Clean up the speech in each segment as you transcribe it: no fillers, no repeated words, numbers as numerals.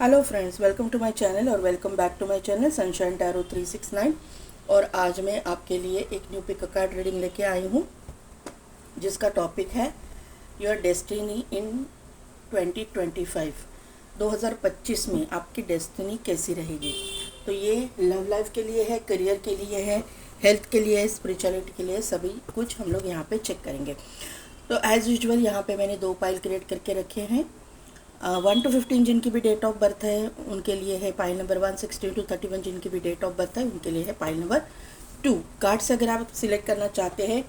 Hello friends, welcome to my channel और welcome back to my channel Sunshine Tarot 369। और आज मैं आपके लिए एक न्यू पिक कार्ड रीडिंग लेके आई हूँ जिसका टॉपिक है योर डेस्टिनी इन 2025। 2025 में आपकी डेस्टिनी कैसी रहेगी। तो ये लव लाइफ के लिए है, करियर के लिए है, हेल्थ के लिए है, स्पिरिचुअलिटी के लिए, सभी कुछ हम लोग यहाँ पे चेक करेंगे। तो एज़ यूजुअल यहाँ पे मैंने 2 पाइल क्रिएट करके रखे हैं। 1 to 15 जिनकी भी डेट ऑफ बर्थ है उनके लिए है पाइल नंबर 1, 16 to 31 जिनकी भी डेट ऑफ बर्थ है उनके लिए है पाइल नंबर 2। कार्ड से अगर आप सिलेक्ट करना चाहते हैं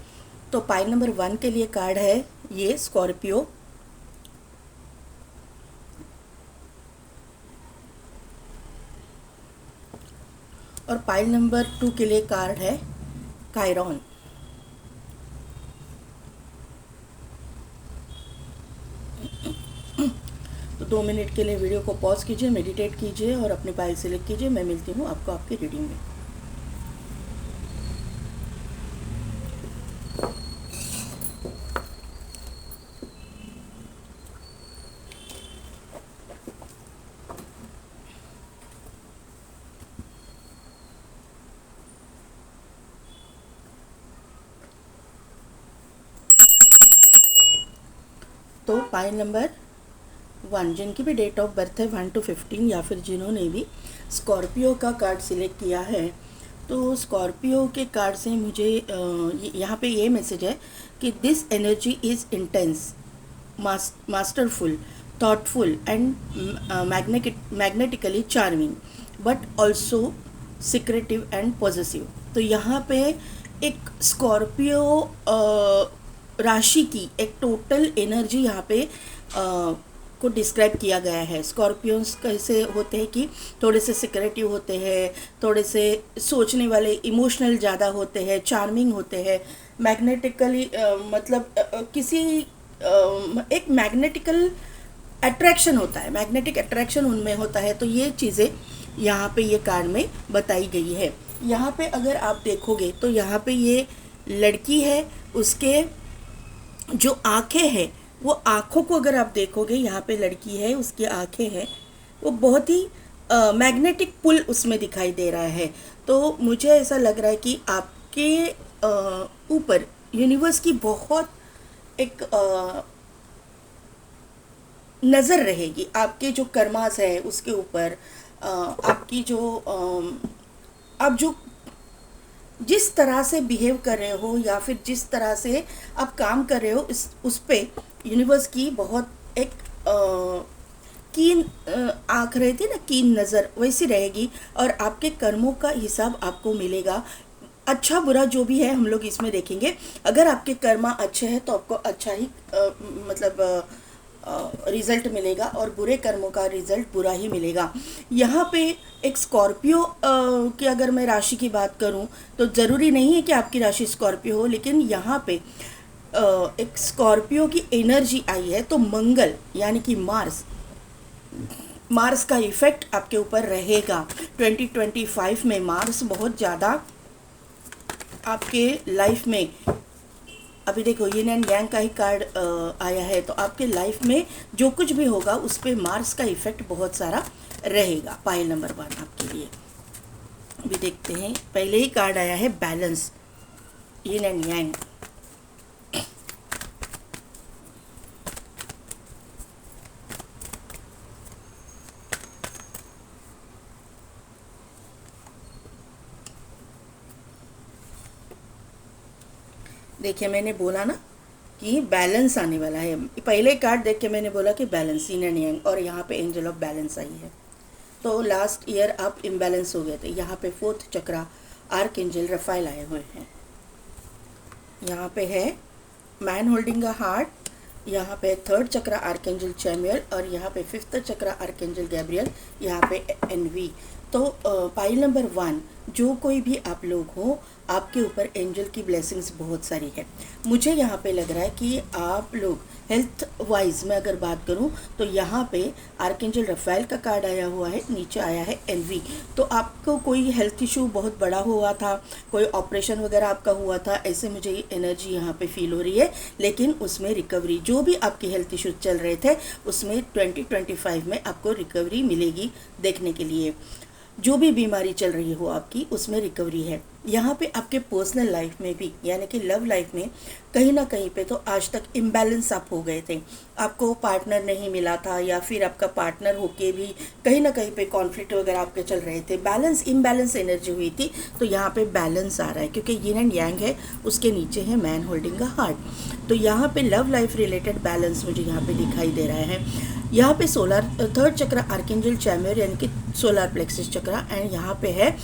तो पाइल नंबर 1 के लिए कार्ड है ये स्कॉर्पियो, और पाइल नंबर 2 के लिए कार्ड है कायरॉन। तो 2 मिनट के लिए वीडियो को पॉज कीजिए, मेडिटेट कीजिए और अपनी पाइल सिलेक्ट कीजिए। मैं मिलती हूँ आपको आपकी रीडिंग में। तो पाइल नंबर 1 जिनकी भी डेट ऑफ बर्थ है 1 to 15 या फिर जिन्होंने भी स्कॉर्पियो का कार्ड सिलेक्ट किया है, तो स्कॉर्पियो के कार्ड से मुझे यहाँ पे ये मैसेज है कि this energy is intense, masterful, thoughtful and magnetically charming but also secretive and positive. तो यहाँ पे एक स्कॉर्पियो राशि की एक टोटल एनर्जी यहाँ पे को डिस्क्राइब किया गया है। स्कॉर्पियंस कैसे होते हैं कि थोड़े से सिक्रेटिव होते हैं, थोड़े से सोचने वाले, इमोशनल ज़्यादा होते हैं, चार्मिंग होते हैं, मैग्नेटिकली मतलब किसी एक मैग्नेटिकल अट्रैक्शन होता है, मैग्नेटिक अट्रैक्शन उनमें होता है। तो ये चीज़ें यहाँ पे ये कार्ड में बताई गई है। यहाँ पे अगर आप देखोगे तो यहाँ पे ये लड़की है, उसके जो आँखें हैं वो आँखों को अगर आप देखोगे, यहाँ पे लड़की है, उसकी आँखें हैं, वो बहुत ही मैग्नेटिक पुल उसमें दिखाई दे रहा है। तो मुझे ऐसा लग रहा है कि आपके ऊपर यूनिवर्स की बहुत एक नज़र रहेगी, आपके जो कर्मास है उसके ऊपर, आपकी जो आप जो जिस तरह से बिहेव कर रहे हो या फिर जिस तरह से आप काम कर रहे हो, इस उस पे यूनिवर्स की बहुत एक कीन आँख रहती है ना, कीन नज़र वैसी रहेगी और आपके कर्मों का हिसाब आपको मिलेगा। अच्छा बुरा जो भी है हम लोग इसमें देखेंगे। अगर आपके कर्मा अच्छे हैं तो आपको अच्छा ही मतलब रिज़ल्ट मिलेगा और बुरे कर्मों का रिज़ल्ट बुरा ही मिलेगा। यहाँ पे एक स्कॉर्पियो की अगर मैं राशि की बात करूँ तो ज़रूरी नहीं है कि आपकी राशि स्कॉर्पियो हो, लेकिन यहाँ पे एक स्कॉर्पियो की एनर्जी आई है। तो मंगल यानी कि मार्स का इफ़ेक्ट आपके ऊपर रहेगा 2025 में। मार्स बहुत ज़्यादा आपके लाइफ में, अभी देखो यिन एंड यांग का ही कार्ड आया है, तो आपके लाइफ में जो कुछ भी होगा उस पर मार्स का इफेक्ट बहुत सारा रहेगा। पाइल नंबर 1 आपके लिए अभी देखते हैं। पहले ही कार्ड आया है बैलेंस, यिन एंड यांग। देखिए मैंने बोला ना कि बैलेंस आने वाला है। पहले कार्ड देख के मैंने बोला कि बैलेंस, यिन एंड यांग, और यहाँ पे एंजल ऑफ बैलेंस आई है। तो लास्ट ईयर आप इम्बैलेंस हो गए थे। यहाँ पे 4th चक्रा आर्क एंजल रफाइल आए हुए हैं। यहाँ पे है मैन होल्डिंग अ हार्ट, यहाँ पे 3rd चक्रा आर्क एंजल चैमुअल, और यहाँ पे 5th चक्रा आर्क एंजल गैब्रियल, यहाँ पे एनवी। तो पाइल नंबर 1, जो कोई भी आप लोग हो, आपके ऊपर एंजल की ब्लेसिंग्स बहुत सारी है। मुझे यहाँ पे लग रहा है कि आप लोग हेल्थ वाइज में अगर बात करूँ तो यहाँ पे आर्कएंजल रफाइल का कार्ड आया हुआ है, नीचे आया है एनवी। तो आपको कोई हेल्थ इशू बहुत बड़ा हुआ था, कोई ऑपरेशन वगैरह आपका हुआ था, ऐसे मुझे एनर्जी यहाँ पे फील हो रही है। लेकिन उसमें रिकवरी, जो भी आपके हेल्थ इशू चल रहे थे उसमें 2025 में आपको रिकवरी मिलेगी देखने के लिए। जो भी बीमारी चल रही हो आपकी, उसमें रिकवरी है। यहाँ पे आपके पर्सनल लाइफ में भी, यानी कि लव लाइफ में कहीं ना कहीं पे तो आज तक इम्बैलेंस आप हो गए थे, आपको पार्टनर नहीं मिला था, या फिर आपका पार्टनर होके भी कहीं ना कहीं पे कॉन्फ्लिक्ट वगैरह आपके चल रहे थे, बैलेंस इम्बैलेंस एनर्जी हुई थी। तो यहाँ पे बैलेंस आ रहा है, क्योंकि यिन एंड यांग है, उसके नीचे है मैन होल्डिंग अ हार्ट। तो यहाँ पे लव लाइफ रिलेटेड बैलेंस मुझे यहाँ पे दिखाई दे रहा है। यहाँ पे सोलर थर्ड चक्र आर्कएंजल चैम्बर यानी कि सोलर प्लेक्सिस चक्र, एंड यहाँ पे है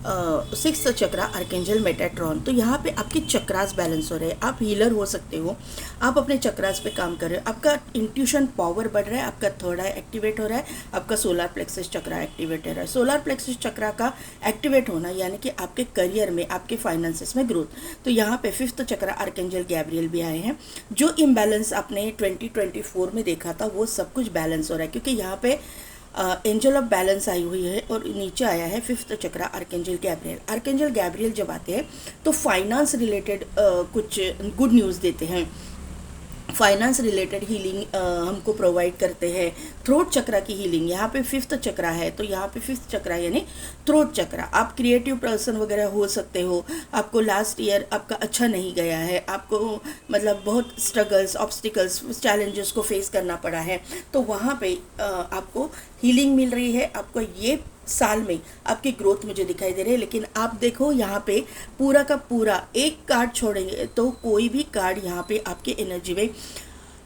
सिक्स्थ चक्र आर्कएंजल मेटाट्रॉन। तो यहाँ पे आपके चक्रास बैलेंस हो रहे हैं, आप हीलर हो सकते हो, आप अपने चक्रास पे काम कर रहे हो, आपका इंट्यूशन पावर बढ़ रहा है, आपका थर्ड आई एक्टिवेट हो रहा है, आपका सोलर प्लेक्सिस चक्र एक्टिवेट हो रहा है। सोलर प्लेक्सिस चक्र का एक्टिवेट होना यानी कि आपके करियर में, आपके फाइनेंसेस में ग्रोथ। तो यहाँ पे फिफ्थ चक्र आर्कएंजल गैब्रियल भी आए हैं। जो इम्बैलेंस आपने 2024 में देखा था वो सब कुछ बैलेंस हो रहा है, क्योंकि यहाँ पे एंजल ऑफ बैलेंस आई हुई है, और नीचे आया है फिफ्थ चक्र आर्कएंजल गैब्रियल। आर्कएंजल गैब्रियल जब आते हैं तो फाइनेंस रिलेटेड कुछ गुड न्यूज़ देते हैं, फाइनेंस रिलेटेड हीलिंग हमको प्रोवाइड करते हैं। थ्रोट चक्र की हीलिंग, यहाँ पे फिफ्थ चक्र है, तो यहाँ पे फिफ्थ चक्र यानी थ्रोट चक्र। आप क्रिएटिव पर्सन वगैरह हो सकते हो, आपको लास्ट ईयर आपका अच्छा नहीं गया है, आपको मतलब बहुत स्ट्रगल्स, ऑब्स्टिकल्स, चैलेंजेस को फेस करना पड़ा है, तो वहाँ पे आपको हीलिंग मिल रही है। आपको ये साल में आपकी ग्रोथ मुझे दिखाई दे रही है। लेकिन आप देखो यहाँ पे पूरा का पूरा एक कार्ड छोड़ेंगे तो कोई भी कार्ड यहाँ पे आपके एनर्जी में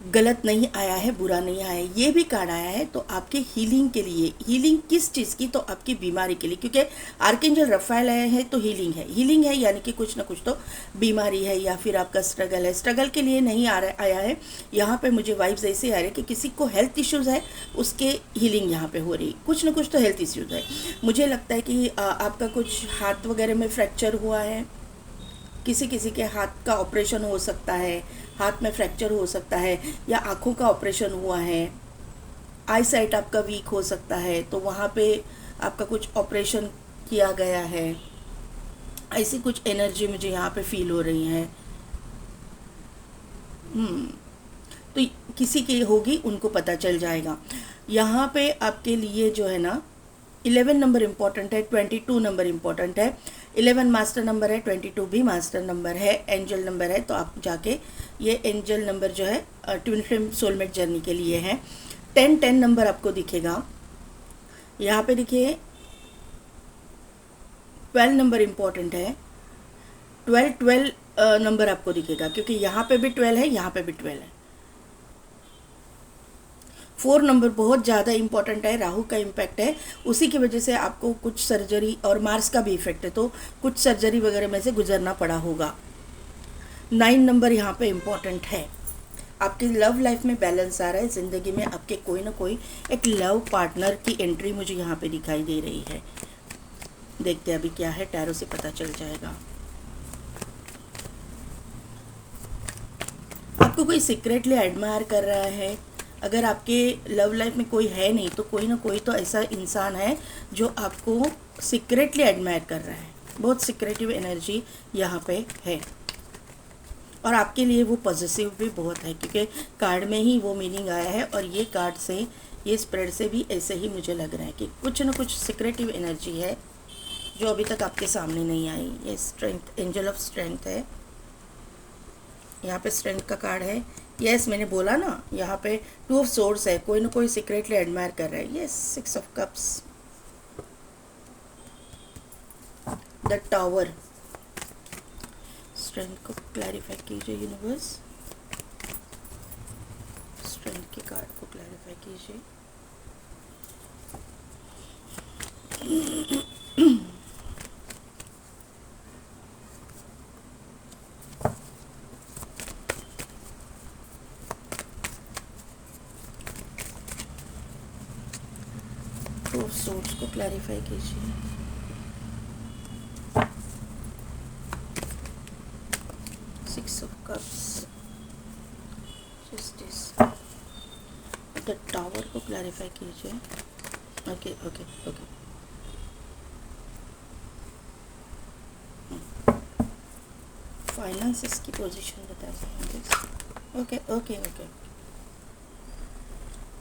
गलत नहीं आया है, बुरा नहीं आया है। ये भी कार्ड आया है तो आपके हीलिंग के लिए। हीलिंग किस चीज़ की? तो आपकी बीमारी के लिए, क्योंकि आर्कएंजल रफाइल आया है तो हीलिंग है। हीलिंग है यानी कि कुछ ना कुछ तो बीमारी है, या फिर आपका स्ट्रगल है। स्ट्रगल के लिए नहीं आया है, यहाँ पे मुझे वाइब्स ऐसे आ रहे हैं कि किसी को हेल्थ इश्यूज़ है, उसके हीलिंग यहाँ पे हो रही, कुछ ना कुछ तो हेल्थ इश्यूज़ है। मुझे लगता है कि आपका कुछ हाथ वगैरह में फ्रैक्चर हुआ है, किसी किसी के हाथ का ऑपरेशन हो सकता है, हाथ में फ्रैक्चर हो सकता है, या आँखों का ऑपरेशन हुआ है, आई साइट आपका वीक हो सकता है, तो वहाँ पे आपका कुछ ऑपरेशन किया गया है। ऐसी कुछ एनर्जी मुझे यहाँ पे फील हो रही है। तो किसी की होगी, उनको पता चल जाएगा। यहाँ पे आपके लिए जो है ना 11 नंबर इम्पॉर्टेंट है, 22 नंबर इम्पॉर्टेंट है। 11 मास्टर नंबर है, 22 भी मास्टर नंबर है, एंजल नंबर है। तो आप जाके ये एंजल नंबर जो है ट्विन फ्लेम सोलमेट जर्नी के लिए है। 10 नंबर आपको दिखेगा, यहाँ पे देखिए 12 नंबर इम्पॉर्टेंट है। 12 नंबर आपको दिखेगा, क्योंकि यहाँ पे भी 12 है, यहाँ पे भी 12 है। 4 नंबर बहुत ज़्यादा इंपॉर्टेंट है, राहु का इम्पैक्ट है, उसी की वजह से आपको कुछ सर्जरी, और मार्स का भी इफेक्ट है, तो कुछ सर्जरी वगैरह में से गुजरना पड़ा होगा। 9 नंबर यहाँ पे इम्पॉर्टेंट है। आपकी लव लाइफ में बैलेंस आ रहा है, ज़िंदगी में आपके कोई ना कोई एक लव पार्टनर की एंट्री मुझे यहाँ पे दिखाई दे रही है। देखते हैं अभी क्या है, टैरो से पता चल जाएगा। आपको कोई सीक्रेटली एडमायर कर रहा है। अगर आपके लव लाइफ में कोई है नहीं, तो कोई ना कोई तो ऐसा इंसान है जो आपको सीक्रेटली एडमायर कर रहा है। बहुत सीक्रेटिव एनर्जी यहाँ पे है, और आपके लिए वो पॉजिटिव भी बहुत है, क्योंकि कार्ड में ही वो मीनिंग आया है। और ये कार्ड से, ये स्प्रेड से भी ऐसे ही मुझे लग रहा है कि कुछ ना कुछ सीक्रेटिव एनर्जी है जो अभी तक आपके सामने नहीं आई। ये स्ट्रेंथ, एंजल ऑफ स्ट्रेंथ है, यहाँ पे स्ट्रेंथ का कार्ड है। यस, मैंने बोला ना, यहाँ पे 2 ऑफ सोर्ड्स है, कोई ना कोई सीक्रेटली एडमायर कर रहा है। Yes, 6 of cups, the tower. Strength को क्लैरिफाई कीजिए यूनिवर्स, स्ट्रेंथ के कार्ड को क्लैरिफाई कीजिए। टू ऑफ सोर्ड्स को क्लैरिफाई कीजिए। Six of cups, justice, the tower को क्लैरिफाई कीजिए। ओके ओके ओके, फाइनेंसेस की पोजीशन बताइए। ओके ओके ओके,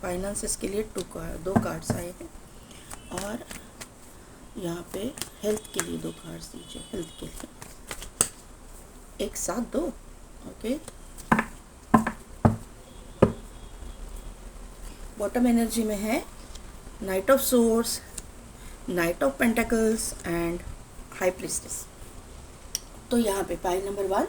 फाइनेंसेस के लिए दो कार्ड्स आए हैं, और यहाँ पे हेल्थ के लिए दो कार्ड्स दीजिए। हेल्थ के लिए एक साथ दो। ओके, बॉटम एनर्जी में है night of swords, night of pentacles and high priestess. तो यहाँ पे पाइल नंबर 1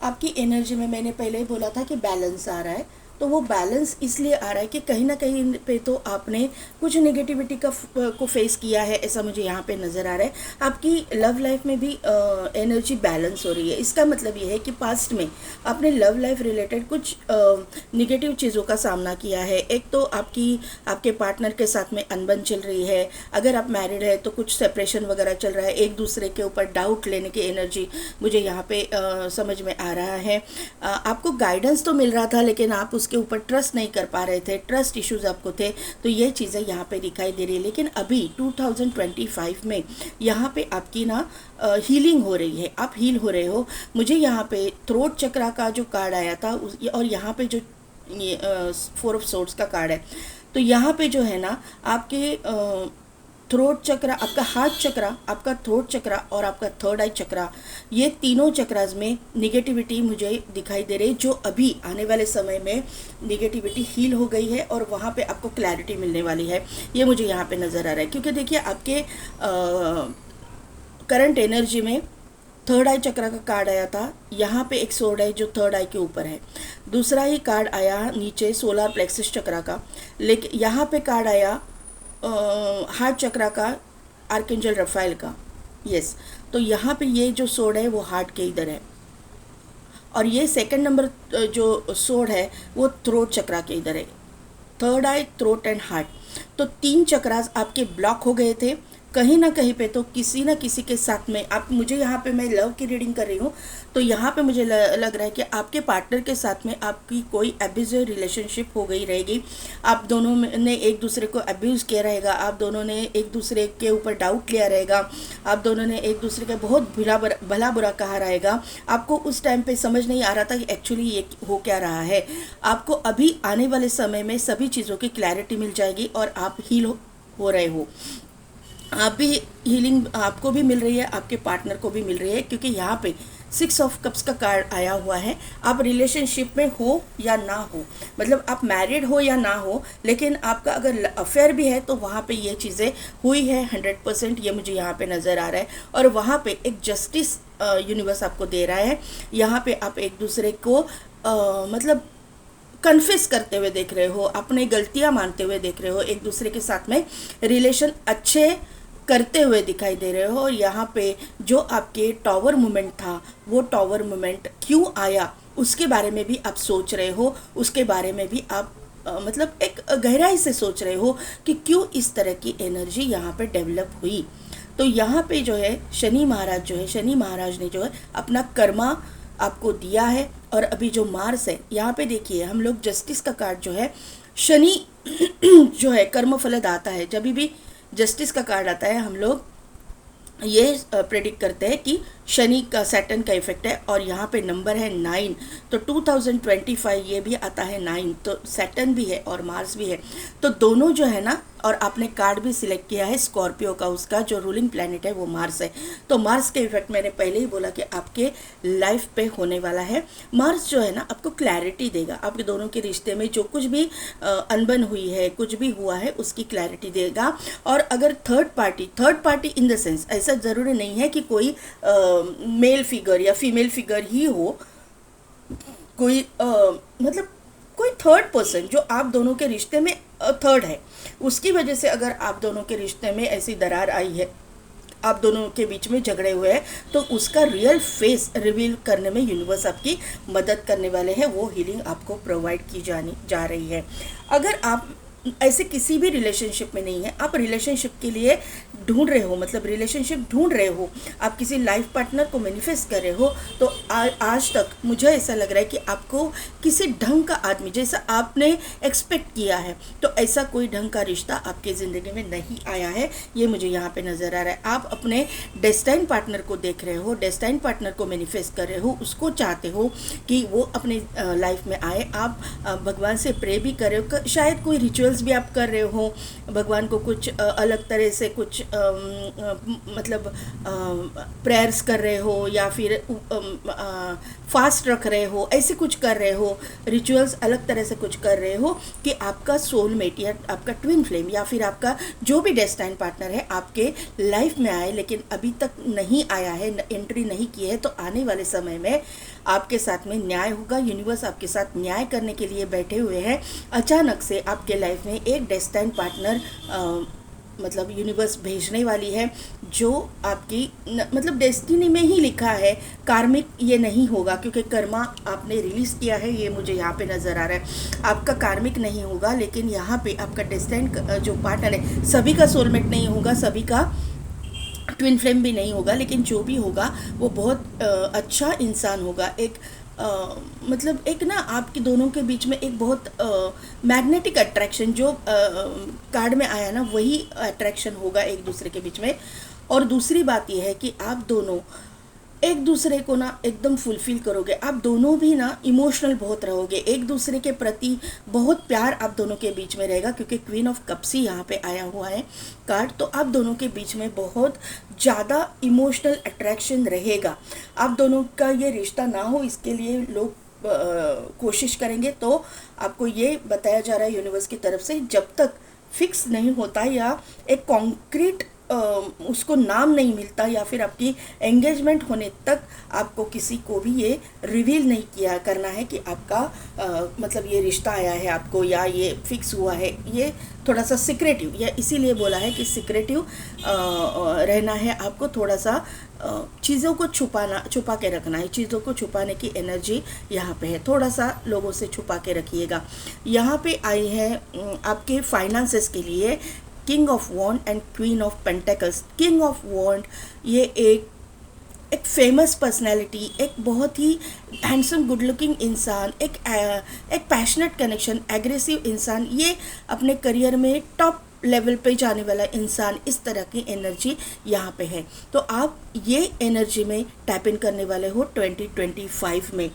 आपकी एनर्जी में मैंने पहले ही बोला था कि बैलेंस आ रहा है। तो वो बैलेंस इसलिए आ रहा है कि कहीं ना कहीं पे तो आपने कुछ नेगेटिविटी को फेस किया है, ऐसा मुझे यहाँ पे नज़र आ रहा है। आपकी लव लाइफ में भी एनर्जी बैलेंस हो रही है। इसका मतलब ये है कि पास्ट में आपने लव लाइफ रिलेटेड कुछ नेगेटिव चीज़ों का सामना किया है। एक तो आपके पार्टनर के साथ में अनबन चल रही है। अगर आप मैरिड है तो कुछ सेपरेशन वगैरह चल रहा है। एक दूसरे के ऊपर डाउट लेने की एनर्जी मुझे यहाँ पे समझ में आ रहा है। आपको गाइडेंस तो मिल रहा था, लेकिन आप उसके ऊपर ट्रस्ट नहीं कर पा रहे थे, ट्रस्ट इश्यूज आपको थे। तो ये चीज़ें यहाँ पे दिखाई दे रही है। लेकिन अभी 2025 में यहाँ पे आपकी ना हीलिंग हो रही है, आप हील हो रहे हो। मुझे यहाँ पे थ्रोट चक्रा का जो कार्ड आया था और यहाँ पे जो फोर ऑफ सोर्ड्स का कार्ड है, तो यहाँ पे जो है ना आपके थ्रोट चक्रा, आपका हार्ट चक्रा, आपका थ्रोट चक्रा और आपका थर्ड आई चक्रा, ये तीनों चक्रास में निगेटिविटी मुझे दिखाई दे रही, जो अभी आने वाले समय में निगेटिविटी हील हो गई है और वहाँ पे आपको क्लैरिटी मिलने वाली है। ये मुझे यहाँ पे नज़र आ रहा है, क्योंकि देखिए आपके करंट एनर्जी में थर्ड आई चक्रा का कार्ड आया था। यहाँ पे एक सोर्ड है जो थर्ड आई के ऊपर है। दूसरा ही कार्ड आया नीचे सोलर प्लेक्सस चक्रा का, लेकिन यहाँ पे कार्ड आया हार्ट चक्रा का, आर्कएंजल रफाइल का। यस, तो यहाँ पे ये जो सोड है वो हार्ट के इधर है, और ये सेकंड नंबर जो सोड है वो थ्रोट चक्रा के इधर है। Third I, throat and heart. तो 3 चक्रास आपके ब्लॉक हो गए थे कहीं ना कहीं पे। तो किसी ना किसी के साथ में आप, मुझे यहाँ पे मैं लव की रीडिंग कर रही हूँ, तो यहाँ पे मुझे लग रहा है कि आपके पार्टनर के साथ में आपकी कोई अब्यूजिव रिलेशनशिप हो गई रहेगी। आप दोनों ने एक दूसरे को अब्यूज़ किया रहेगा, आप दोनों ने एक दूसरे के ऊपर डाउट लिया रहेगा, आप दोनों ने एक दूसरे का बहुत भला बुरा कहा रहेगा। आपको उस टाइम पे समझ नहीं आ रहा था कि एक्चुअली ये हो क्या रहा है। आपको अभी आने वाले समय में सभी चीज़ों की क्लैरिटी मिल जाएगी और आप हील हो रहे हो। आप भी हीलिंग आपको भी मिल रही है, आपके पार्टनर को भी मिल रही है, क्योंकि यहाँ पे 6 ऑफ कप्स का कार्ड आया हुआ है। आप रिलेशनशिप में हो या ना हो, मतलब आप मैरिड हो या ना हो, लेकिन आपका अगर अफेयर भी है तो वहाँ पे ये चीज़ें हुई है 100%, ये मुझे यहाँ पे नज़र आ रहा है। और वहाँ पे एक जस्टिस यूनिवर्स आपको दे रहा है। यहाँ पे आप एक दूसरे को मतलब कन्फेस करते हुए देख रहे हो, अपने गलतियाँ मानते हुए देख रहे हो, एक दूसरे के साथ में रिलेशन अच्छे करते हुए दिखाई दे रहे हो। और यहाँ पे जो आपके टॉवर मोमेंट था, वो टॉवर मोमेंट क्यों आया उसके बारे में भी आप सोच रहे हो, उसके बारे में भी आप मतलब एक गहराई से सोच रहे हो कि क्यों इस तरह की एनर्जी यहाँ पे डेवलप हुई। तो यहाँ पे जो है शनि महाराज ने जो है अपना कर्मा आपको दिया है। और अभी जो मार्स है, यहाँ पे देखिए हम लोग जस्टिस का कार्ड जो है, शनि जो है कर्म फलद आता है। जब भी जस्टिस का कार्ड आता है हम लोग ये प्रेडिक्ट करते हैं कि शनि का, सैटर्न का इफेक्ट है। और यहाँ पे नंबर है 9, तो 2025 ये भी आता है 9, तो सैटर्न भी है और मार्स भी है। तो दोनों जो है ना, और आपने कार्ड भी सिलेक्ट किया है स्कॉर्पियो का, उसका जो रूलिंग प्लैनेट है वो मार्स है। तो मार्स के इफेक्ट मैंने पहले ही बोला कि आपके लाइफ पे होने वाला है। मार्स जो है ना आपको क्लैरिटी देगा, आपके दोनों के रिश्ते में जो कुछ भी अनबन हुई है, कुछ भी हुआ है, उसकी क्लैरिटी देगा। और अगर third party in the sense, ऐसा ज़रूरी नहीं है कि कोई मेल फिगर या फीमेल फिगर ही हो, कोई मतलब कोई थर्ड पर्सन जो आप दोनों के रिश्ते में थर्ड है, उसकी वजह से अगर आप दोनों के रिश्ते में ऐसी दरार आई है, आप दोनों के बीच में झगड़े हुए हैं, तो उसका रियल फेस रिवील करने में यूनिवर्स आपकी मदद करने वाले हैं। वो हीलिंग आपको प्रोवाइड की जा रही है। अगर आप ऐसे किसी भी रिलेशनशिप में नहीं है। आप रिलेशनशिप के लिए ढूंढ रहे हो, मतलब रिलेशनशिप ढूंढ रहे हो, आप किसी लाइफ पार्टनर को मैनिफेस्ट कर रहे हो, तो आज तक मुझे ऐसा लग रहा है कि आपको किसी ढंग का आदमी, जैसा आपने एक्सपेक्ट किया है, तो ऐसा कोई ढंग का रिश्ता आपकी ज़िंदगी में नहीं आया है, ये मुझे यहाँ पे नज़र आ रहा है। आप अपने डेस्टाइन पार्टनर को देख रहे हो, डेस्टाइन पार्टनर को मैनिफेस्ट कर रहे हो, उसको चाहते हो कि वो अपने लाइफ में आए। आप भगवान से प्रे भी कर रहे हो, शायद कोई रिचुअल्स भी आप कर रहे हो, भगवान को कुछ अलग तरह से कुछ मतलब प्रेयर्स कर रहे हो, या फिर फास्ट रख रहे हो, ऐसे कुछ कर रहे हो, रिचुअल्स अलग तरह से कुछ कर रहे हो कि आपका सोलमेट या आपका ट्विन फ्लेम या फिर आपका जो भी डेस्टाइन पार्टनर है आपके लाइफ में आए, लेकिन अभी तक नहीं आया है, एंट्री नहीं की है। तो आने वाले समय में आपके साथ में न्याय होगा, यूनिवर्स आपके साथ न्याय करने के लिए बैठे हुए हैं। अचानक से आपके लाइफ में एक डेस्टाइन पार्टनर मतलब यूनिवर्स भेजने वाली है, जो आपकी मतलब डेस्टिनी में ही लिखा है। कार्मिक ये नहीं होगा, क्योंकि कर्मा आपने रिलीज़ किया है, ये मुझे यहाँ पे नज़र आ रहा है। आपका कार्मिक नहीं होगा, लेकिन यहाँ पे आपका डेस्टाइन जो पार्टनर है, सभी का सोलमेट नहीं होगा, सभी का ट्विन फ्लेम भी नहीं होगा, लेकिन जो भी होगा वो बहुत अच्छा इंसान होगा। एक मतलब एक ना आपके दोनों के बीच में एक बहुत मैग्नेटिक अट्रैक्शन, जो कार्ड में आया ना, वही अट्रैक्शन होगा एक दूसरे के बीच में। और दूसरी बात यह है कि आप दोनों एक दूसरे को ना एकदम फुलफिल करोगे, आप दोनों भी ना इमोशनल बहुत रहोगे, एक दूसरे के प्रति बहुत प्यार आप दोनों के बीच में रहेगा, क्योंकि क्वीन ऑफ कप्स ही यहाँ पे आया हुआ है कार्ड। तो आप दोनों के बीच में बहुत ज़्यादा इमोशनल अट्रैक्शन रहेगा। आप दोनों का ये रिश्ता ना हो, इसके लिए लोग कोशिश करेंगे। तो आपको ये बताया जा रहा है यूनिवर्स की तरफ से, जब तक फिक्स नहीं होता या एक कॉन्क्रीट उसको नाम नहीं मिलता, या फिर आपकी एंगेजमेंट होने तक आपको किसी को भी ये रिवील नहीं किया करना है कि आपका मतलब ये रिश्ता आया है आपको, या ये फिक्स हुआ है। ये थोड़ा सा सिक्रेटिव, या इसीलिए बोला है कि सिक्रेटिव रहना है आपको, थोड़ा सा चीज़ों को छुपा के रखना है। चीज़ों को छुपाने की एनर्जी यहाँ पे है, थोड़ा सा लोगों से छुपा के रखिएगा। यहाँ पे आई है आपके फाइनेंसेस के लिए king of wand and queen of pentacles. King of wand ये एक फेमस पर्सनैलिटी, एक बहुत ही हैंडसम गुड लुकिंग इंसान, एक पैशनेट कनेक्शन, एग्रेसिव इंसान, ये अपने करियर में टॉप लेवल पे जाने वाला इंसान, इस तरह की एनर्जी यहाँ पे है। तो आप ये एनर्जी में टैप इन करने वाले हो 2025 में।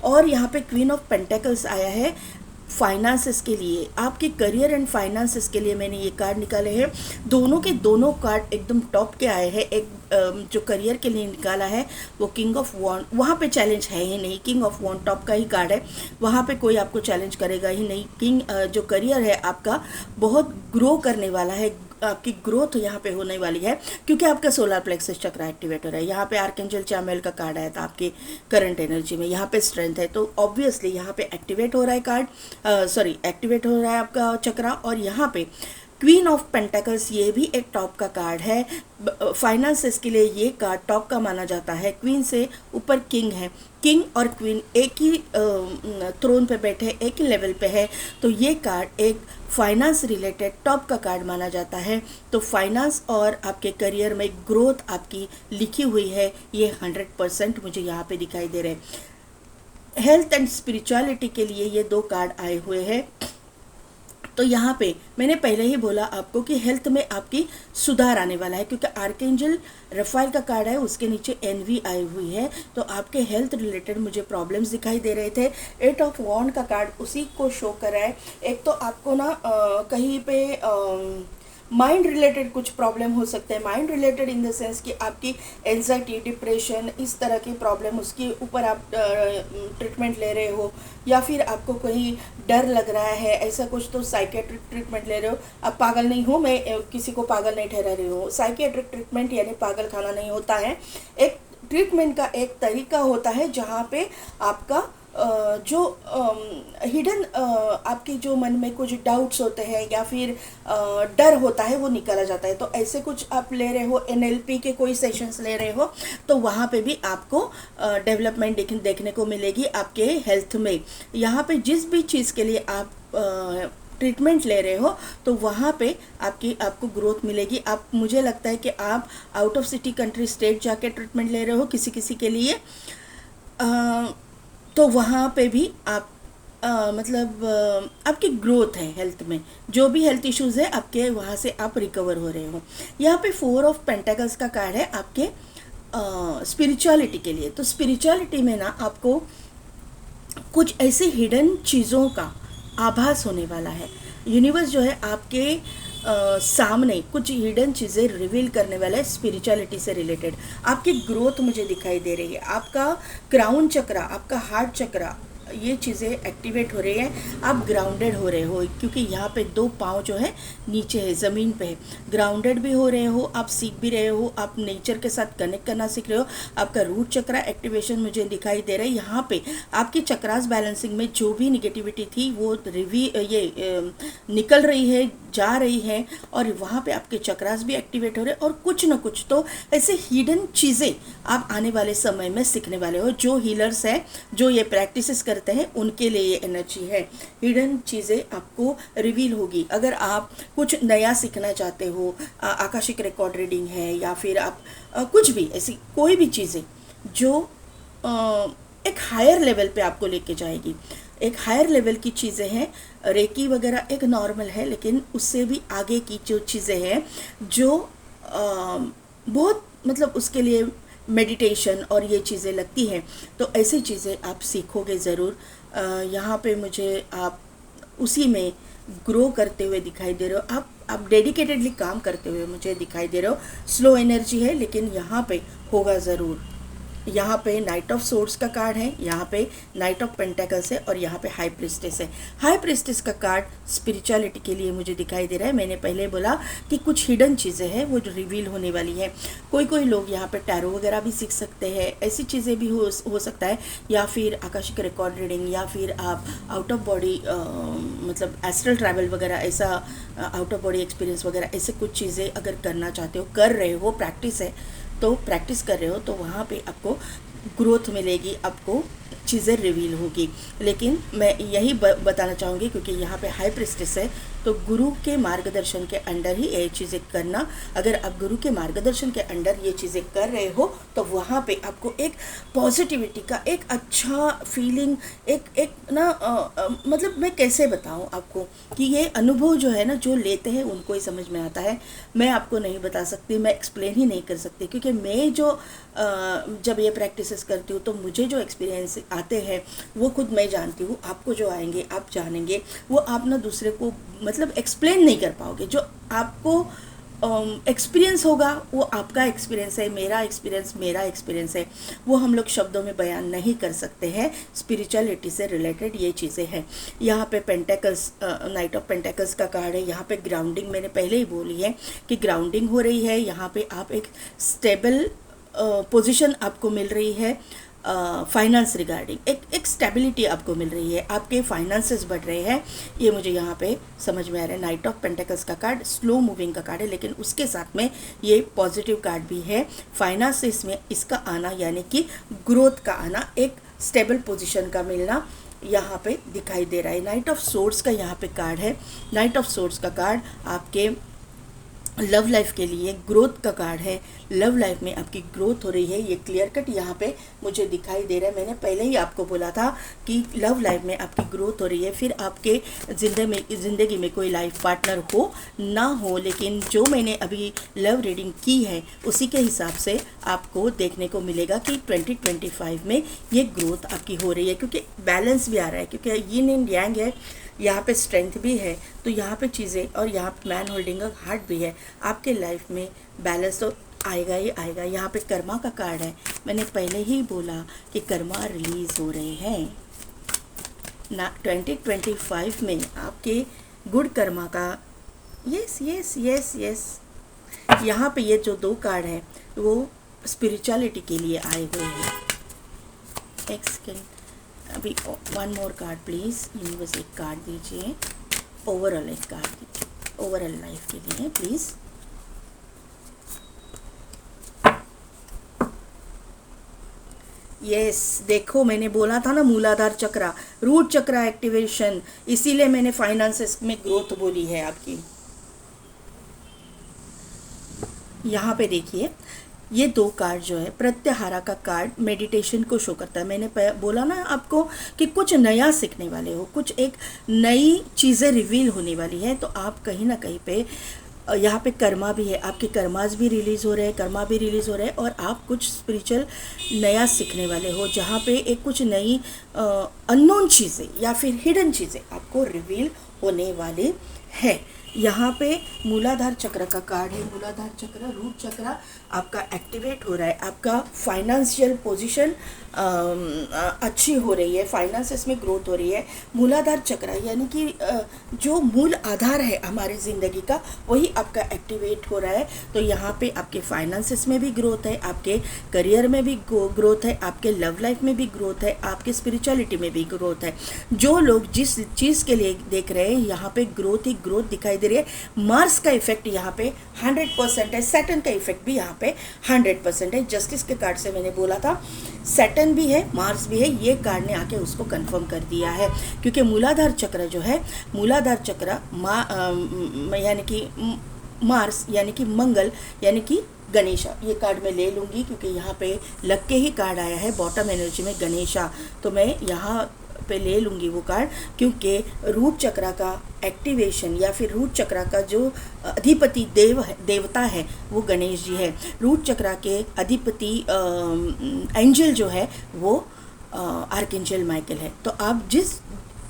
और यहाँ पे क्वीन ऑफ पेंटेकल्स आया है फाइनेंसेस के लिए, आपके करियर एंड फाइनेंसेस के लिए मैंने ये कार्ड निकाले हैं। दोनों के दोनों कार्ड एकदम टॉप के आए हैं। एक जो करियर के लिए निकाला है वो किंग ऑफ वॉन्ड, वहाँ पे चैलेंज है ही नहीं, किंग ऑफ वॉन्ड टॉप का ही कार्ड है, वहाँ पे कोई आपको चैलेंज करेगा ही नहीं। किंग जो करियर है आपका बहुत ग्रो करने वाला है, आपकी ग्रोथ यहाँ पे होने वाली है, क्योंकि आपका सोलर प्लेक्सस चक्र एक्टिवेट हो रहा है। यहाँ पे आर्कएंजल चामेल का कार्ड आया था आपके करंट एनर्जी में, यहाँ पे स्ट्रेंथ है, तो ऑब्वियसली यहाँ पे एक्टिवेट हो रहा है कार्ड, एक्टिवेट हो रहा है आपका चक्रा। और यहाँ पे क्वीन ऑफ पेंटेकल्स ये भी एक टॉप का कार्ड है। फाइनेंसेस के लिए ये कार्ड टॉप का माना जाता है। क्वीन से ऊपर किंग है, किंग और क्वीन एक ही थ्रोन पे बैठे, एक ही लेवल पे है, तो ये कार्ड एक फाइनेंस रिलेटेड टॉप का कार्ड माना जाता है। तो फाइनेंस और आपके करियर में ग्रोथ आपकी लिखी हुई है, ये 100% मुझे यहाँ पे दिखाई दे रहे हैं। हेल्थ एंड स्पिरिचुअलिटी के लिए ये दो कार्ड आए हुए हैं। तो यहाँ पे मैंने पहले ही बोला आपको कि हेल्थ में आपकी सुधार आने वाला है, क्योंकि आर्कएंजल रफाइल का कार्ड है, उसके नीचे एनवी आई हुई है, तो आपके हेल्थ रिलेटेड मुझे प्रॉब्लम्स दिखाई दे रहे थे। 8 ऑफ वॉन्ड का कार्ड उसी को शो कर रहा है। एक तो आपको ना कहीं पे माइंड रिलेटेड कुछ प्रॉब्लम हो सकते हैं, mind related in the sense कि आपकी एंजाइटी, डिप्रेशन, इस तरह की प्रॉब्लम, उसके ऊपर आप ट्रीटमेंट ले रहे हो, या फिर आपको कहीं डर लग रहा है, ऐसा कुछ, तो साइकेट्रिक ट्रीटमेंट ले रहे हो। आप पागल नहीं हो, मैं किसी को पागल नहीं ठहरा रही हूँ। साइकेट्रिक ट्रीटमेंट यानी पागल खाना नहीं होता है, एक ट्रीटमेंट का एक तरीका होता है जहाँ पे आपका जो हिडन आपके जो मन में कुछ डाउट्स होते हैं या फिर डर होता है वो निकाला जाता है। तो ऐसे कुछ आप ले रहे हो, एनएलपी के कोई सेशंस ले रहे हो, तो वहाँ पे भी आपको डेवलपमेंट देखने को मिलेगी आपके हेल्थ में। यहाँ पे जिस भी चीज़ के लिए आप ट्रीटमेंट ले रहे हो तो वहाँ पे आपको ग्रोथ मिलेगी। आप, मुझे लगता है कि आप out of city, country, state जाके ट्रीटमेंट ले रहे हो किसी किसी के लिए, तो वहाँ पे भी आप मतलब आपकी ग्रोथ है हेल्थ में, जो भी हेल्थ इश्यूज़ है आपके, वहाँ से आप रिकवर हो रहे हो। यहाँ पे 4 ऑफ पेंटाकल्स का कार्ड है आपके स्पिरिचुअलिटी के लिए। तो स्पिरिचुअलिटी में ना आपको कुछ ऐसे हिडन चीज़ों का आभास होने वाला है। यूनिवर्स जो है आपके सामने कुछ हिडन चीज़ें रिवील करने वाला है स्पिरिचुअलिटी से रिलेटेड। आपकी ग्रोथ मुझे दिखाई दे रही है। आपका क्राउन चक्रा, आपका हार्ट चक्रा, ये चीज़ें एक्टिवेट हो रही हैं। आप ग्राउंडेड हो रहे हो, क्योंकि यहाँ पे 2 पाँव जो है नीचे है, ज़मीन पे है। ग्राउंडेड भी हो रहे हो, आप सीख भी रहे हो, आप नेचर के साथ कनेक्ट करना सीख रहे हो। आपका रूट चक्रा एक्टिवेशन मुझे दिखाई दे रहा है। यहाँ पे आपकी चक्रास बैलेंसिंग में जो भी निगेटिविटी थी वो निकल रही है, जा रही है, और वहाँ पे आपके चक्रास भी एक्टिवेट हो रहे हैं। और कुछ ना कुछ तो ऐसे हिडन चीज़ें आप आने वाले समय में सीखने वाले हो। जो हीलर्स हैं, जो ये प्रैक्टिसेस करते हैं, उनके लिए ये एनर्जी है। हिडन चीज़ें आपको रिवील होगी। अगर आप कुछ नया सीखना चाहते हो, आकाशिक रिकॉर्ड रीडिंग है, या फिर आप कुछ भी ऐसी कोई भी चीज़ें जो एक हायर लेवल पे आपको लेके जाएगी, एक हायर लेवल की चीज़ें हैं। रेकी वगैरह एक नॉर्मल है, लेकिन उससे भी आगे की जो चीज़ें हैं, जो बहुत मतलब उसके लिए मेडिटेशन और ये चीज़ें लगती हैं, तो ऐसी चीज़ें आप सीखोगे ज़रूर। यहाँ पे मुझे आप उसी में ग्रो करते हुए दिखाई दे रहे हो। आप डेडिकेटेडली काम करते हुए मुझे दिखाई दे रहे हो। स्लो एनर्जी है, लेकिन यहाँ पे होगा ज़रूर। यहाँ पे नाइट ऑफ सोर्ड्स का कार्ड है, यहाँ पे नाइट ऑफ पेंटाकल्स है, और यहाँ पे हाई प्रिस्टेस है। हाई प्रिस्टेस का कार्ड स्पिरिचुअलिटी के लिए मुझे दिखाई दे रहा है। मैंने पहले बोला कि कुछ हिडन चीज़ें हैं वो जो रिवील होने वाली है। कोई लोग यहाँ पे टैरो वगैरह भी सीख सकते हैं, ऐसी चीज़ें भी हो सकता है, या फिर आकाशिक रिकॉर्ड रीडिंग, या फिर आप आउट ऑफ बॉडी मतलब एस्ट्रल ट्रैवल वगैरह, ऐसा आउट ऑफ बॉडी एक्सपीरियंस वगैरह, ऐसे कुछ चीज़ें अगर करना चाहते हो, कर रहे हो, प्रैक्टिस है तो प्रैक्टिस कर रहे हो, तो वहाँ पे आपको ग्रोथ मिलेगी, आपको चीज़ें रिवील होगी। लेकिन मैं यही बताना चाहूँगी, क्योंकि यहाँ पे हाई प्रिस्टेस है, तो गुरु के मार्गदर्शन के अंडर ही ये चीज़ें करना। अगर आप गुरु के मार्गदर्शन के अंडर ये चीज़ें कर रहे हो, तो वहाँ पे आपको एक पॉजिटिविटी का एक अच्छा फीलिंग, एक ना मतलब मैं कैसे बताऊँ आपको कि ये अनुभव जो है ना, जो लेते हैं उनको ही समझ में आता है। मैं आपको नहीं बता सकती, मैं एक्सप्लेन ही नहीं कर सकती, क्योंकि मैं जो जब ये प्रैक्टिसेस करती हूँ तो मुझे जो एक्सपीरियंस आते हैं वो खुद मैं जानती हूँ। आपको जो आएंगे आप जानेंगे, वो आप ना दूसरे को मतलब एक्सप्लेन नहीं कर पाओगे। जो आपको एक्सपीरियंस होगा वो आपका एक्सपीरियंस है, मेरा एक्सपीरियंस है, वो हम लोग शब्दों में बयान नहीं कर सकते हैं। स्पिरिचुअलिटी से रिलेटेड ये चीज़ें हैं। यहाँ पे पेंटाकल्स, नाइट ऑफ पेंटाकल्स का कार्ड है। यहाँ पे ग्राउंडिंग मैंने पहले ही बोली है कि ग्राउंडिंग हो रही है। यहाँ पे आप एक स्टेबल पोजीशन आपको मिल रही है। फाइनेंस रिगार्डिंग एक स्टेबिलिटी आपको मिल रही है, आपके फाइनेंसेस बढ़ रहे हैं, ये मुझे यहाँ पे समझ में आ रहा है। नाइट ऑफ पेंटाकल्स का कार्ड स्लो मूविंग का कार्ड है, लेकिन उसके साथ में ये पॉजिटिव कार्ड भी है। फाइनेंसेस में इसका आना, यानी कि ग्रोथ का आना, एक स्टेबल पोजीशन का मिलना यहाँ पे दिखाई दे रहा है। नाइट ऑफ सोर्ड्स का यहाँ पे कार्ड है। नाइट ऑफ सोर्ड्स का कार्ड आपके लव लाइफ के लिए ग्रोथ का कार्ड है। लव लाइफ में आपकी ग्रोथ हो रही है, ये क्लियर कट यहाँ पे मुझे दिखाई दे रहा है। मैंने पहले ही आपको बोला था कि लव लाइफ में आपकी ग्रोथ हो रही है। फिर आपके ज़िंदगी में कोई लाइफ पार्टनर हो ना हो, लेकिन जो मैंने अभी लव रीडिंग की है उसी के हिसाब से आपको देखने को मिलेगा कि 2025 में ये ग्रोथ आपकी हो रही है, क्योंकि बैलेंस भी आ रहा है, क्योंकि यिन एंड यांग है, यहाँ पे स्ट्रेंथ भी है, तो यहाँ पे चीज़ें, और यहाँ पे मैन होल्डिंग अ हार्ट भी है। आपके लाइफ में बैलेंस तो आएगा ही आएगा। यहाँ पे कर्मा का कार्ड है। मैंने पहले ही बोला कि कर्मा रिलीज़ हो रहे हैं ना 2025 में, आपके गुड कर्मा का। यस यस यस यस, यहाँ पे ये जो 2 कार्ड है वो स्पिरिचुअलिटी के लिए आए हुए हैं। एक सेकेंड, अभी 1 मोर कार्ड प्लीज़। यूनिवर्स एक कार्ड दीजिए, ओवरऑल एक कार्ड दीजिए, ओवरऑल लाइफ के लिए प्लीज़। यस, देखो मैंने बोला था ना, मूलाधार चक्रा, रूट चक्रा एक्टिवेशन, इसीलिए मैंने फाइनेंसेस में ग्रोथ बोली है आपकी। यहाँ पे देखिए, ये दो कार्ड जो है, प्रत्याहारा का कार्ड मेडिटेशन को शो करता है। मैंने बोला ना आपको कि कुछ नया सीखने वाले हो, कुछ एक नई चीज़ें रिवील होने वाली है, तो आप कहीं ना कहीं पे यहाँ पे कर्मा भी है, आपके कर्मास भी रिलीज़ हो रहे हैं, कर्मा भी रिलीज़ हो रहे हैं, और आप कुछ स्पिरिचुअल नया सीखने वाले हो, जहाँ पे एक कुछ नई अननोन चीज़ें या फिर हिडन चीज़ें आपको रिवील होने वाली है। यहाँ पे मूलाधार चक्र का कार्ड है, मूलाधार चक्र, रूट चक्र आपका एक्टिवेट हो रहा है, आपका फाइनेंशियल पोजीशन अच्छी हो रही है, फाइनेंसेस में ग्रोथ हो रही है। मूलाधार चक्र यानी कि जो मूल आधार है हमारी ज़िंदगी का, वही आपका एक्टिवेट हो रहा है। तो यहाँ पे आपके फाइनेंसेस में भी ग्रोथ है, आपके करियर में भी ग्रोथ है, आपके लव लाइफ में भी ग्रोथ है, आपके स्पिरिचुअलिटी में भी ग्रोथ है। जो लोग जिस चीज़ के लिए देख रहे हैं, यहाँ पे ग्रोथ ही ग्रोथ दिखाई दे रही है। मार्स का इफेक्ट यहाँ पे 100% है, सैटर्न का इफेक्ट भी यहाँ पे 100% है। जस्टिस के कार्ड से मैंने बोला था सैटर्न भी है, मार्स भी है, ये कार्ड ने आके उसको कंफर्म कर दिया है, क्योंकि मूलाधार चक्र जो है, मूलाधार चक्र यानी कि मार्स यानी कि मंगल यानी कि गणेशा, ये कार्ड मैं ले लूँगी क्योंकि यहाँ पे लग के ही कार्ड आया है बॉटम एनर्जी में गणेशा, तो मैं यहाँ पे ले लूँगी वो कार्ड, क्योंकि रूट चक्र का एक्टिवेशन या फिर रूट चक्र का जो अधिपति देवता है वो गणेश जी है। रूट चक्र के अधिपति एंजल जो है वो आर्कएंजल माइकल है। तो आप जिस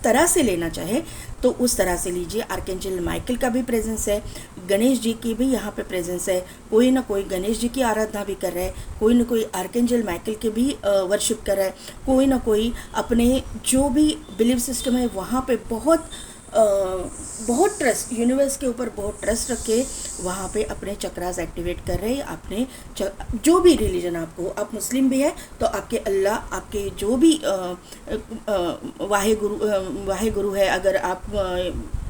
तरह से लेना चाहे तो उस तरह से लीजिए। आर्कएंजल माइकल का भी प्रेजेंस है, गणेश जी की भी यहाँ पे प्रेजेंस है, कोई ना कोई गणेश जी की आराधना भी कर रहा है, कोई ना कोई आर्कएंजल माइकल के भी वर्शिप कर रहा है, कोई ना कोई अपने जो भी बिलीव सिस्टम है वहाँ पे बहुत ट्रस्ट, यूनिवर्स के ऊपर बहुत ट्रस्ट रख के वहाँ पे अपने चक्रास एक्टिवेट कर रहे हैं। अपने जो भी रिलीजन आपको, आप मुस्लिम भी है तो आपके अल्लाह, आपके जो भी वाहे गुरु है, अगर आप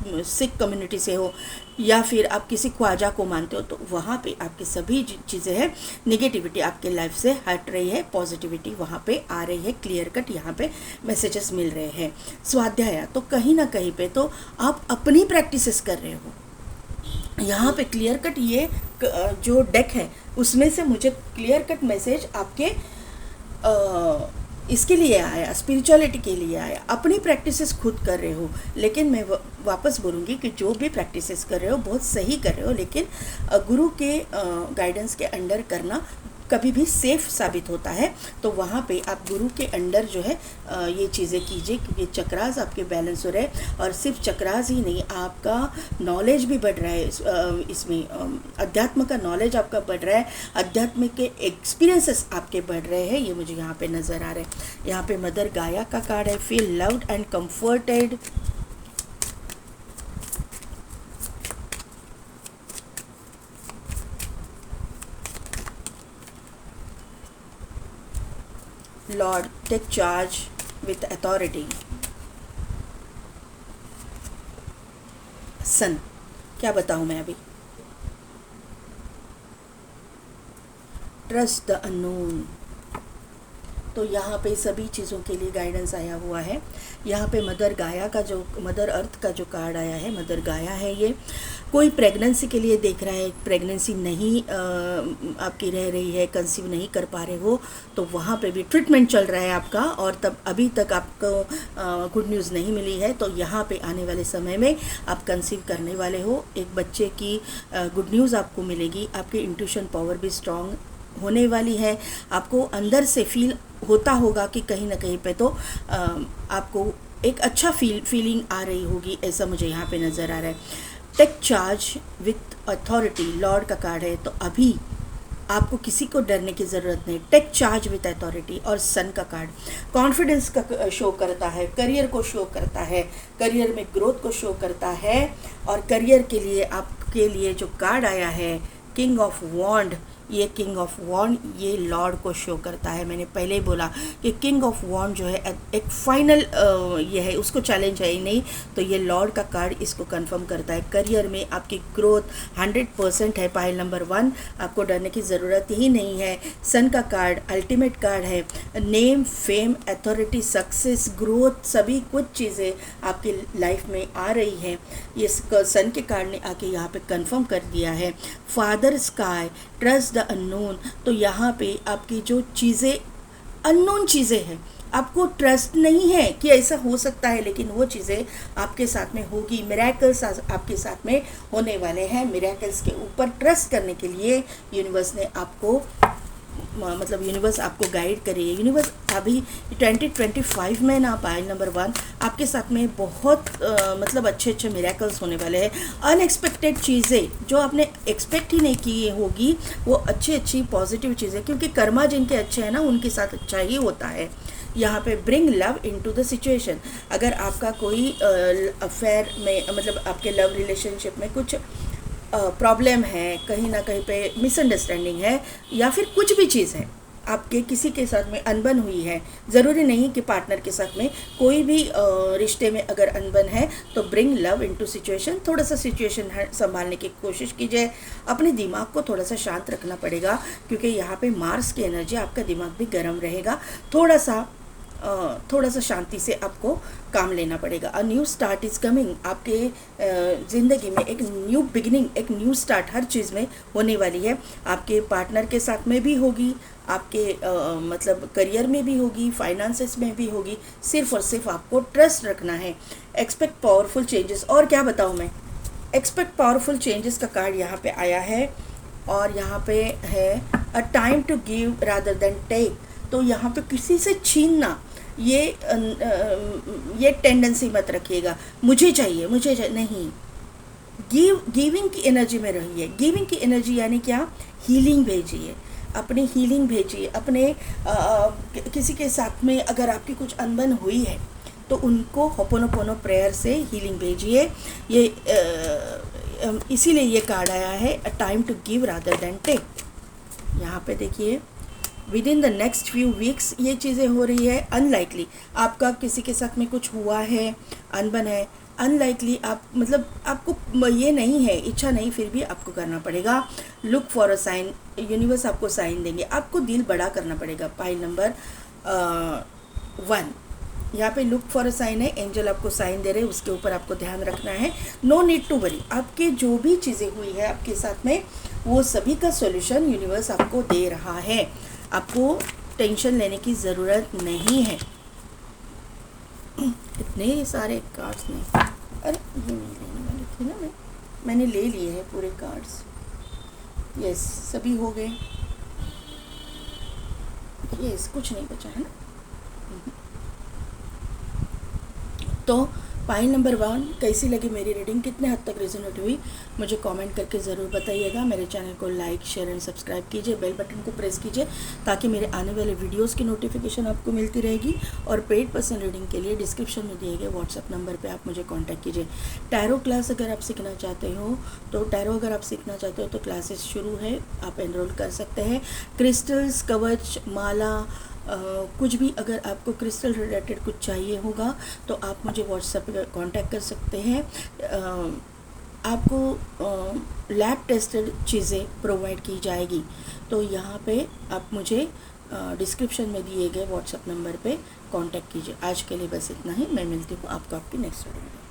सिख कम्युनिटी से हो या फिर आप किसी ख्वाजा को मानते हो, तो वहाँ पे आपकी सभी चीज़ें हैं, नेगेटिविटी आपके लाइफ से हट रही है, पॉजिटिविटी वहाँ पे आ रही है, क्लियर कट यहाँ पे मैसेजेस मिल रहे हैं। स्वाध्याय, तो कहीं ना कहीं पे तो आप अपनी प्रैक्टिसेस कर रहे हो। यहाँ पे क्लियर कट ये जो डेक है उसमें से मुझे क्लियर कट मैसेज आपके इसके लिए आया, स्पिरिचुअलिटी के लिए आया। अपनी प्रैक्टिसेस खुद कर रहे हो, लेकिन मैं वापस बोलूँगी कि जो भी प्रैक्टिसेस कर रहे हो बहुत सही कर रहे हो, लेकिन गुरु के गाइडेंस के अंडर करना कभी भी सेफ साबित होता है। तो वहाँ पे आप गुरु के अंडर जो है ये चीज़ें कीजिए, क्योंकि चक्रास आपके बैलेंस हो रहे हैं। और सिर्फ चक्रास ही नहीं, आपका नॉलेज भी बढ़ रहा है, इसमें अध्यात्म का नॉलेज आपका बढ़ रहा है, अध्यात्म के एक्सपीरियंसेस आपके बढ़ रहे हैं, ये मुझे यहाँ पे नज़र आ रहे हैं। यहाँ पे मदर गाया का कार्ड है, feel loved and comforted. Lord, take charge with authority. सन, क्या बताऊँ मैं अभी, ट्रस्ट द अननोन। तो यहाँ पे सभी चीज़ों के लिए गाइडेंस आया हुआ है। यहाँ पे मदर गाया का जो, मदर अर्थ का जो कार्ड आया है, मदर गाया है। ये कोई प्रेगनेंसी के लिए देख रहा है, प्रेगनेंसी नहीं आपकी रह रही है, कंसीव नहीं कर पा रहे हो, तो वहाँ पे भी ट्रीटमेंट चल रहा है आपका, और तब अभी तक आपको गुड न्यूज़ नहीं मिली है। तो यहाँ पे आने वाले समय में आप कंसीव करने वाले हो, एक बच्चे की गुड न्यूज़ आपको मिलेगी। आपकी इंट्यूशन पावर भी स्ट्रॉन्ग होने वाली है। आपको अंदर से फील होता होगा कि कहीं ना कहीं पे तो आपको एक अच्छा फीलिंग आ रही होगी, ऐसा मुझे यहाँ पे नज़र आ रहा है। Take charge with authority, lord का कार्ड है, तो अभी आपको किसी को डरने की ज़रूरत नहीं। Take charge with authority. और सन का कार्ड कॉन्फिडेंस का शो करता है, करियर को शो करता है, करियर में ग्रोथ को शो करता है। और करियर के लिए आपके लिए जो कार्ड आया है, किंग ऑफ वॉन्ड, ये किंग ऑफ वॉन्ड ये लॉर्ड को शो करता है। मैंने पहले ही बोला कि किंग ऑफ वॉन्ड जो है एक फाइनल ये है, उसको चैलेंज है ही नहीं, तो ये लॉर्ड का कार्ड इसको कंफर्म करता है। करियर में आपकी ग्रोथ 100% है। पाइल नंबर 1, आपको डरने की ज़रूरत ही नहीं है। सन का कार्ड अल्टीमेट कार्ड है। Name, fame, authority, success, growth, सभी कुछ चीज़ें आपकी लाइफ में आ रही हैं। ये सन के कार्ड ने आके यहाँ पे कंफर्म कर दिया है। Father sky, trust the unknown, तो यहाँ पे आपकी जो चीज़ें अननोन चीज़ें हैं, आपको ट्रस्ट नहीं है कि ऐसा हो सकता है, लेकिन वो चीज़ें आपके साथ में होगी। मिरेकल्स आपके साथ में होने वाले हैं। मिरेकल्स के ऊपर ट्रस्ट करने के लिए यूनिवर्स ने आपको मतलब यूनिवर्स आपको गाइड करिए। यूनिवर्स अभी 2025 में ना पाइल नंबर 1 आपके साथ में बहुत मतलब अच्छे मिरेकल्स होने वाले हैं। अनएक्सपेक्टेड चीज़ें जो आपने एक्सपेक्ट ही नहीं की होगी, वो अच्छी पॉजिटिव चीज़ें, क्योंकि कर्मा जिनके अच्छे हैं ना उनके साथ अच्छा ही होता है। यहाँ पे bring love into the situation, अगर आपका कोई अफेयर में मतलब आपके लव रिलेशनशिप में कुछ प्रॉब्लम है, कहीं ना कहीं पे मिसअंडरस्टैंडिंग है, या फिर कुछ भी चीज़ है, आपके किसी के साथ में अनबन हुई है, ज़रूरी नहीं कि पार्टनर के साथ में, कोई भी रिश्ते में अगर अनबन है तो ब्रिंग लव इनटू सिचुएशन। थोड़ा सा सिचुएशन संभालने की कोशिश कीजिए। अपने दिमाग को थोड़ा सा शांत रखना पड़ेगा, क्योंकि यहाँ पे मार्स की एनर्जी, आपका दिमाग भी गर्म रहेगा। थोड़ा सा शांति से आपको काम लेना पड़ेगा। A new start is coming, आपके ज़िंदगी में एक न्यू बिगिनिंग, एक न्यू स्टार्ट हर चीज़ में होने वाली है। आपके पार्टनर के साथ में भी होगी, आपके मतलब करियर में भी होगी, फाइनेंसेस में भी होगी। सिर्फ और सिर्फ आपको ट्रस्ट रखना है। एक्सपेक्ट पावरफुल चेंजेस, और क्या बताऊँ मैं, एक्सपेक्ट पावरफुल चेंजेस का कार्ड यहाँ पे आया है, और यहाँ पे है a time to give rather than take. तो यहाँ पे किसी से छीनना, ये टेंडेंसी मत रखिएगा, मुझे चाहिए नहीं। गिविंग की एनर्जी में रहिए। गिविंग की एनर्जी यानी क्या, हीलिंग भेजिए, अपनी हीलिंग भेजिए। अपने किसी के साथ में अगर आपकी कुछ अनबन हुई है तो उनको होपोनोपोनो प्रेयर से हीलिंग भेजिए। ये इसीलिए ये कार्ड आया है, a time to give rather than take. यहाँ पे देखिए, within the next few weeks ये चीज़ें हो रही है। अनलाइकली आपका किसी के साथ में कुछ हुआ है, अनबन है, अनलाइकली आप मतलब आपको ये नहीं है, इच्छा नहीं, फिर भी आपको करना पड़ेगा। Look for a sign, universe आपको साइन देंगे, आपको दिल बड़ा करना पड़ेगा। पाइल नंबर 1, यहाँ पे लुक फॉर अ साइन है, एंजल आपको साइन दे रहे हैं, उसके ऊपर आपको ध्यान रखना है। नो नीड टू वरी, आपके जो भी चीज़ें हुई है आपके साथ में, वो सभी का सॉल्यूशन यूनिवर्स आपको दे रहा है। आपको टेंशन लेने की ज़रूरत नहीं है। इतने सारे कार्ड्स नहीं, अरे ये नहीं लेने वाली थी ना मैंने ले लिए हैं पूरे कार्ड्स। यस, सभी हो गए। यस, कुछ नहीं बचा है ना। तो पाइल नंबर 1 कैसी लगी मेरी रीडिंग, कितने हद तक रेजोनेट हुई, मुझे कमेंट करके ज़रूर बताइएगा। मेरे चैनल को लाइक, शेयर एंड सब्सक्राइब कीजिए। बेल बटन को प्रेस कीजिए ताकि मेरे आने वाले वीडियोस की नोटिफिकेशन आपको मिलती रहेगी। और पेड पर्सन रीडिंग के लिए डिस्क्रिप्शन में दिए गए व्हाट्सएप नंबर पे आप मुझे कांटेक्ट कीजिए। टैरो क्लास अगर आप सीखना चाहते हो तो क्लासेस शुरू है, आप एनरोल कर सकते हैं। क्रिस्टल्स, कवच, माला, कुछ भी अगर आपको क्रिस्टल रिलेटेड कुछ चाहिए होगा तो आप मुझे व्हाट्सएप पे कांटेक्ट कर सकते हैं। आपको लैब टेस्टेड चीज़ें प्रोवाइड की जाएगी। तो यहाँ पे आप मुझे डिस्क्रिप्शन में दिए गए व्हाट्सएप नंबर पे कांटेक्ट कीजिए। आज के लिए बस इतना ही। मैं मिलती हूँ आपको आपकी नेक्स्ट वीडियो में।